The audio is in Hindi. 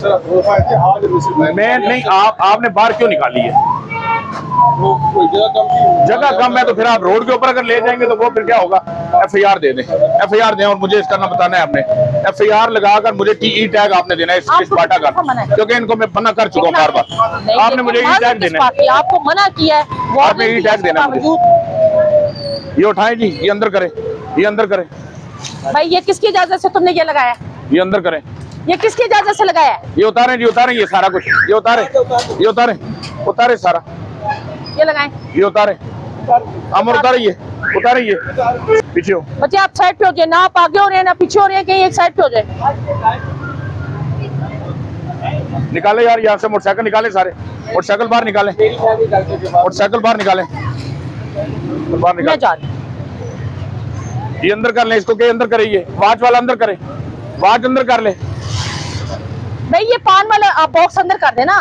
मैं नहीं, आपने बाहर क्यों निकाली है? जगह कम है तो फिर आप रोड के ऊपर अगर ले जाएंगे तो वो फिर क्या होगा? FIR दे दें, FIR दें और मुझे इसका नाम बताना है आपने। FIR लगाकर मुझे TE टैग आपने देना है इस बाटा का, क्योंकि इनको मैं मना कर चुका हूँ बार बार। आपने मुझे E टैग देना है, आपको मना किया है, आपने E टैग देना है मुझे। ये उठाएं जी, ये अंदर करें, ये अंदर करें। भाई ये किसकी इजाजत से तुमने ये लगाया? ये अंदर करें। ये किसकी इजाजत से लगाया है? ये उतारें जी, उतारें ये सारा कुछ, ये उतारें, ये उतारें, उतारें सारा, ये लगाएं। ये उतारें, अमर उतारें, ये उतारें, ये पीछे हो। बच्चे आप साइड पे हो जाए, ना आप आगे हो रहे हैं ना पीछे हो रहे हैं, कहीं एक साइड पे हो जाए। निकाले यार यहाँ से मोटरसाइकिल निकाले, सारे मोटरसाइकिल बाहर निकालें, मोटरसाइकिल बाहर निकालें, बाहर मैं निकालें। जा रही हूँ। ये अंदर कर ले, इसको के अंदर करे, ये वाच वाला अंदर करे, वाच अंदर कर ले। भाई ये पान वाला आप बॉक्स अंदर कर देना।